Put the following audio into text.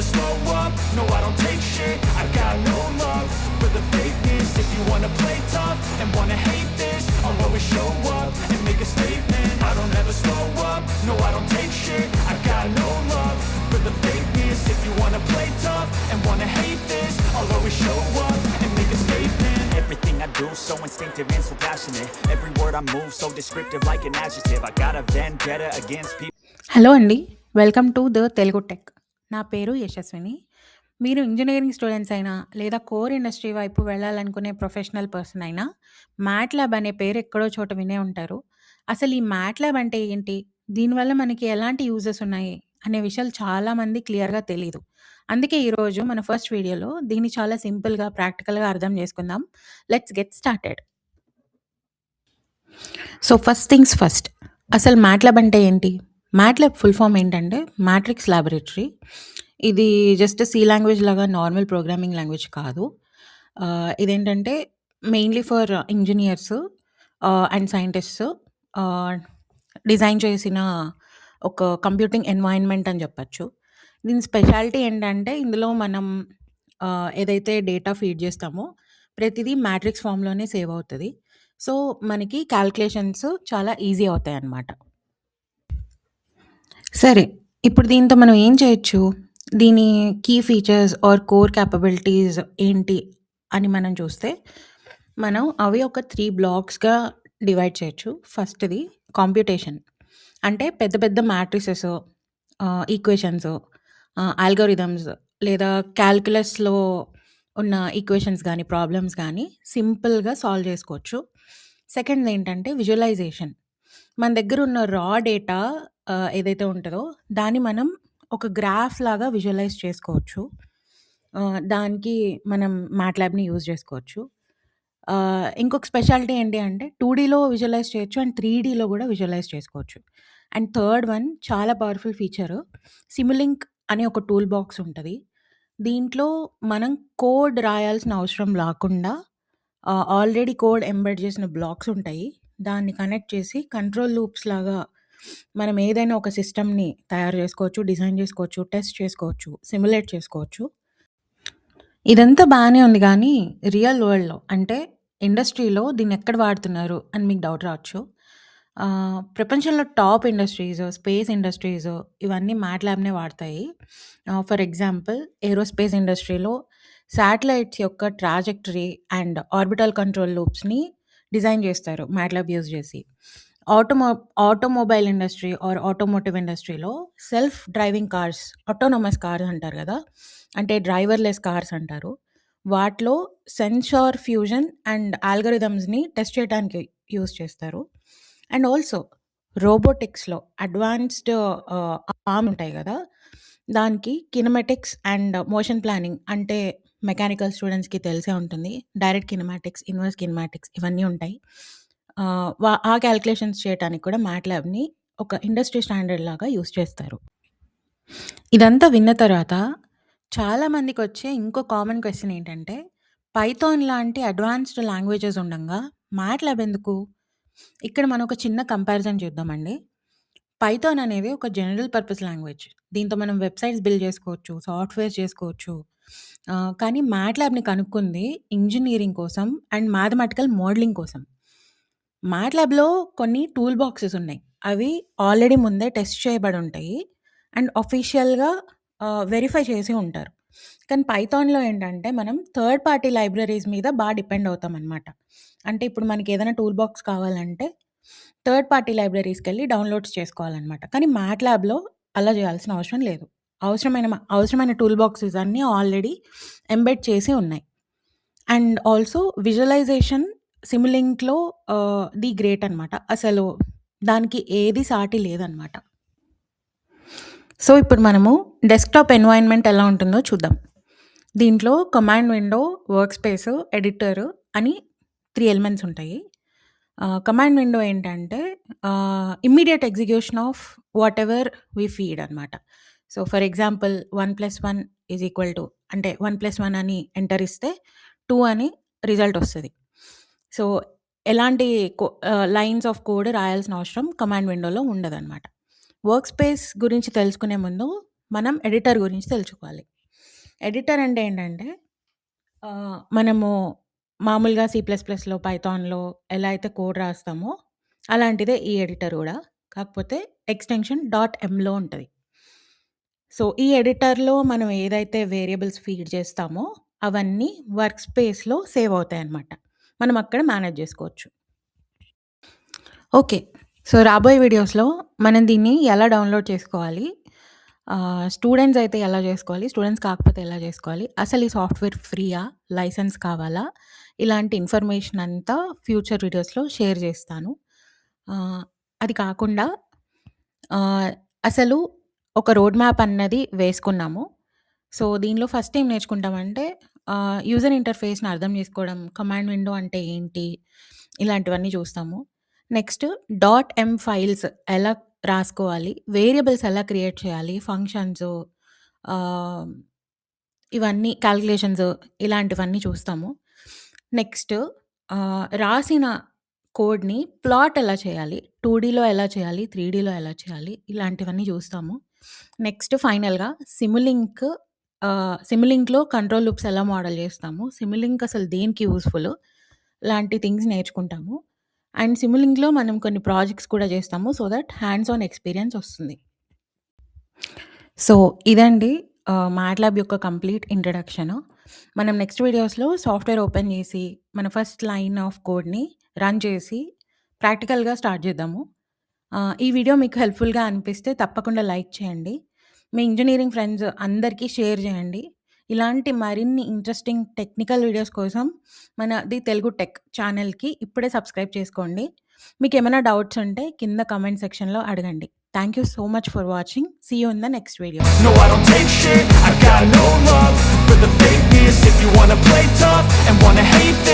never slow up, no I don't take shit. I got no love for the fakeness. If you wanna play tough and wanna hate this, I'll always show up and make a statement. I don't ever slow up, no I don't take shit. I got no love for the fakeness. If you wanna play tough and wanna hate this, I'll always show up and make a statement. Everything I do so instinctive and so passionate. Every word I move so descriptive like an adjective. I got a vendetta against people. Hello అండి. Welcome to the Telugu Tech. నా పేరు యశస్విని. మీరు engineering students అయినా లేదా core industry వైపు వెళ్ళాలనుకునే professional person అయినా MATLAB అనే పేరు ఎక్కడో చోట వినే ఉంటారు. అసలు ఈ మ్యాట్లాబ్ అంటే ఏంటి? దీనివల్ల మనకి ఎలాంటి యూజెస్ ఉన్నాయి? అనే విషయాలు చాలామంది క్లియర్‌గా తెలీదు. అందుకే ఈరోజు మన ఫస్ట్ వీడియోలో దీన్ని చాలా సింపుల్‌గా, ప్రాక్టికల్‌గా అర్థం చేసుకుందాం. Let's get started. So first things first. అసలు మ్యాట్లాబ్ అంటే ఏంటి? మ్యాట్లాబ్ ఫుల్ ఫామ్ ఏంటంటే మ్యాట్రిక్స్ ల్యాబొరేటరీ. ఇది జస్ట్ సి లాంగ్వేజ్ లాగా నార్మల్ ప్రోగ్రామింగ్ లాంగ్వేజ్ కాదు. ఇదేంటంటే mainly for engineers and scientists design చేసిన ఒక కంప్యూటింగ్ ఎన్వైర్న్‌మెంట్ అని చెప్పొచ్చు. దీని స్పెషాలిటీ ఏంటంటే ఇందులో మనం ఏదైతే డేటా ఫీడ్ చేస్తామో ప్రతిదీ మ్యాట్రిక్స్ ఫామ్‌లోనే సేవ్ అవుతది. సో, మనకి క్యాలిక్యులేషన్స్ చాలా ఈజీ అవుతాయన్నమాట. సరే. ఇప్పుడు దీంతో మనం ఏం చేయొచ్చు? దీని key features or core capabilities ఏంటి అని మనం చూస్తే, మనం అవి ఒక 3 బ్లాక్స్‌గా డివైడ్ చేయొచ్చు. ఫస్ట్‌ది కంప్యూటేషన్. అంటే పెద్ద పెద్ద మ్యాట్రిసెస్, ఈక్వేషన్స్, అల్గోరిథమ్స్ లేదా కాలిక్యులస్‌లో ఉన్న ఈక్వేషన్స్ గానీ, ప్రాబ్లమ్స్ గానీ సింపుల్‌గా సాల్వ్ చేసుకోవచ్చు. సెకండ్‌ది ఏంటంటే విజువలైజేషన్. మన దగ్గర ఉన్న రా డేటా ఏదైతే ఉంటదో దాన్ని మనం ఒక గ్రాఫ్ లాగా విజువలైజ్ చేసుకోవచ్చు. దానికి మనం మ్యాట్లాబ్‌ని యూజ్ చేసుకోవచ్చు. ఇంకొక స్పెషాలిటీ ఏంటి అంటే 2డీలో విజువలైజ్ చేయొచ్చు అండ్ 3డీలో కూడా విజువలైజ్ చేసుకోవచ్చు. అండ్ థర్డ్ వన్ చాలా పవర్‌ఫుల్ ఫీచరు సిములింక్ అనే ఒక టూల్ బాక్స్ ఉంటది. దీంట్లో మనం కోడ్ రాయాల్సిన అవసరం రాకుండా ఆల్రెడీ కోడ్ ఎంబెడ్ చేసిన బ్లాక్స్ ఉంటాయి. దాన్ని కనెక్ట్ చేసి కంట్రోల్ లూప్స్ లాగా మనం ఏదైనా ఒక సిస్టమ్‌ని తయారు చేసుకోవచ్చు, డిజైన్ చేసుకోవచ్చు, టెస్ట్ చేసుకోవచ్చు, సిమ్యులేట్ చేసుకోవచ్చు. ఇదంతా బానే ఉంది గానీ, రియల్ వరల్డ్‌లో అంటే ఇండస్ట్రీలో దీన్నెక్కడ వాడుతున్నారు అని మీకు డౌట్ రావచ్చు. ప్రపంచంలో టాప్ ఇండస్ట్రీస్, స్పేస్ ఇండస్ట్రీస్ ఇవన్నీ మ్యాట్లాబ్‌నే వాడతాయి. ఫర్ ఎగ్జాంపుల్ ఏరోస్పేస్ ఇండస్ట్రీలో శాటిలైట్స్ యొక్క ట్రాజెక్టరీ అండ్ ఆర్బిటల్ కంట్రోల్ లూప్స్‌ని డిజైన్ చేస్తారు మ్యాట్లాబ్ యూజ్ చేసి. ఆటోమొబైల్ ఇండస్ట్రీ ఆర్ ఆటోమోటివ్ ఇండస్ట్రీలో self driving cars, autonomous cars అంటారు గదా! అంటే డ్రైవర్‌లెస్ కార్స్ అంటారు. వాటిలో సెన్సార్ ఫ్యూజన్ అండ్ ఆల్గోరిథమ్స్‌ని టెస్ట్ చేయడానికి యూజ్ చేస్తారు. అండ్ ఆల్సో రోబోటిక్స్‌లో అడ్వాన్స్డ్ ఆర్మ్ ఉంటాయి గదా! దానికి కినెమాటిక్స్ అండ్ మోషన్ ప్లానింగ్ అంటే మెకానికల్ స్టూడెంట్స్‌కి తెలిసే ఉంటుంది. డైరెక్ట్ కినెమాటిక్స్, ఇన్వర్స్ కినెమాటిక్స్ ఇవన్నీ ఉంటాయి. ఆ క్యాలిక్యులేషన్స్ చేయటానికి కూడా మ్యాట్లాబ్‌ని ఒక ఇండస్ట్రీ స్టాండర్డ్ లాగా యూజ్ చేస్తారు. ఇదంతా విన్న తర్వాత చాలా మందికొచ్చే ఇంకో కామన్ క్వెషన్ ఏంటంటే, పైథాన్ లాంటి అడ్వాన్స్డ్ లాంగ్వేజెస్ ఉండంగా మ్యాట్లాబ్ ఎందుకు? ఇక్కడ మనం ఒక చిన్న కంపారిజన్ చూద్దామండి. పైథాన్ అనేది ఒక జనరల్ పర్పస్ లాంగ్వేజ్. దీంతో మనం వెబ్‌సైట్స్ బిల్డ్ చేసుకోవచ్చు, సాఫ్ట్‌వేర్స్ చేసుకోవచ్చు. కానీ మ్యాట్లాబ్‌ని కనుక్కుంది ఇంజినీరింగ్ కోసం అండ్ మ్యాథమెటికల్ మోడలింగ్ కోసం. మ్యాట్లాబ్‌లో కొన్ని టూల్ బాక్సెస్ ఉన్నాయి. అవి ఆల్రెడీ ముందే టెస్ట్ చేయబడి ఉంటాయి. అండ్ ఆఫీషియల్‌గా వెరిఫై చేసి ఉంటారు. కానీ పైథాన్‌లో ఏంటంటే మనం థర్డ్ పార్టీ లైబ్రరీస్ మీద డిపెండ్ అవుతామనమాట. అంటే ఇప్పుడు మనకేదైనా టూల్ బాక్స్ కావాలంటే థర్డ్ పార్టీ లైబ్రరీస్‌కెళ్ళి డౌన్‌లోడ్స్ చేసుకోవాలనమాట. కానీ మ్యాట్లాబ్‌లో అలా చేయాల్సిన అవసరం లేదు. అవసరమైన టూల్ బాక్సెస్ అన్నీ ఆల్రెడీ ఎంబెడ్ చేసి ఉన్నాయి. అండ్ ఆల్సో విజువలైజేషన్ సిములింక్‌లో ది గ్రేట్ అనమాట. అసలు దానికి ఏది సాటి లేదనమాట. సో, ఇప్పుడు మనము డెస్క్‌టాప్ ఎన్వైర్న్‌మెంట్ ఎలా ఉంటుందో చూద్దాం. దీంట్లో command window, work space, editor అని 3 ఎలిమెంట్స్ ఉంటాయి. కమాండ్ విండో ఏంటంటే immediate execution of whatever we feed అనమాట. So, for example 1+1 is equal to అంటే 1+1 అని ఎంటర్ ఇస్తే 2 అని రిజల్ట్ వస్తది. సో, ఎలాంటి లైన్స్ ఆఫ్ కోడ్ రాయాల్సిన అవసరం కమాండ్ విండోలో ఉండదనమాట. వర్క్ స్పేస్ గురించి తెలుసుకునే ముందు మనం ఎడిటర్ గురించి తెలుసుకోవాలి. ఎడిటర్ అంటే ఏంటంటే మనము మామూలుగా సి++లో, పైథాన్‌లో ఎలా అయితే కోడ్ రాస్తామో అలాంటిదే ఈ ఎడిటర్ గూడా. కాకపోతే ఎక్స్‌టెన్షన్ .mలో ఉంటది. సో, ఈ ఎడిటర్‌లో మనం ఏదైతే వేరియబుల్స్ ఫీడ్ చేస్తామో అవన్నీ వర్క్ స్పేస్‌లో సేవ్ అవుతాయన్నమాట. మనం అక్కడ మేనేజ్ జేసుకోవచ్చు. ఓకే. సో, రాబోయే వీడియోస్‌లో మనం దీన్ని ఎలా డౌన్‌లోడ్ చేసుకోవాలి? స్టూడెంట్స్ అయితే ఎలా జేసుకోవాలి? స్టూడెంట్స్ కాకపోతే ఎలా జేసుకోవాలి? అసలు ఈ సాఫ్ట్‌వేర్ ఫ్రీయా? లైసెన్స్ కావాలా? ఇలాంటి ఇన్ఫర్మేషన్ అంతా ఫ్యూచర్ వీడియోస్‌లో షేర్ జేస్తాను. అది కాకుండా ఆహ్, అసలు ఒక రోడ్ మ్యాప్ అన్నది వేసుకున్నాము. సో, దీనిలో ఫస్ట్ ఏం నేర్చుకుంటామంటే యూజర్ ఇంటర్‌ఫేస్‌ని అర్థం చేసుకోవడం, కమాండ్ విండో అంటే ఏంటి? ఇలాంటివన్నీ చూస్తాము. నెక్స్ట్ ఫైల్స్ ఎలా రాసుకోవాలి? వేరియబుల్స్ ఎలా క్రియేట్ చేయాలి? ఫంక్షన్సు ఆహ్, ఇవన్నీ కాలిక్యులేషన్స్ ఇలాంటివన్నీ చూస్తాము. నెక్స్ట్ రాసిన కోడ్‌ని ప్లాట్ ఎలా చేయాలి? 2డీలో ఎలా చేయాలి? 3డీలో ఎలా చేయాలి? ఇలాంటివన్నీ చూస్తాము. నెక్స్ట్ ఫైనల్‌గా సిమ్యులింక్‌లో కంట్రోల్ లూప్స్ ఎలా మోడల్ చేస్తాము? సిమ్యులింక్ అసలు దేనికి యూజ్‌ఫుల్? లాంటి థింగ్స్ నేర్చుకుంటాము. అండ్ సిమ్యులింక్‌లో మనం కొన్ని ప్రాజెక్ట్స్ కూడా చేస్తాము. So that hands on experience వస్తుంది. సో, ఇదండి మ్యాట్లాబ్ యొక్క కంప్లీట్ ఇంట్రడక్షను. మనం నెక్స్ట్ వీడియోస్‌లో సాఫ్ట్‌వేర్ ఓపెన్ చేసి, మన ఫస్ట్ లైన్ ఆఫ్ కోడ్‌ని రన్ చేసి, ప్రాక్టికల్‌గా స్టార్ట్ చేద్దాము. ఈ వీడియో మీకు హెల్ప్‌ఫుల్‌గా అనిపిస్తే తప్పకుండా లైక్ చేయండి. మీ ఇంజినీరింగ్ ఫ్రెండ్స్ అందరికీ షేర్ చేయండి. ఇలాంటి మరిన్ని ఇంట్రెస్టింగ్ టెక్నికల్ వీడియోస్ కోసం మన ది తెలుగు టెక్ ఛానల్‌కి ఇప్పుడే సబ్స్క్రైబ్ చేసుకోండి. మీకేమైనా డౌట్స్ ఉంటే కింద కామెంట్ సెక్షన్‌లో అడగండి. Thank you so much for watching. See you in the next video. No, I don't take shit, I got no love for the fakeness. If you wanna play tough and wanna hate this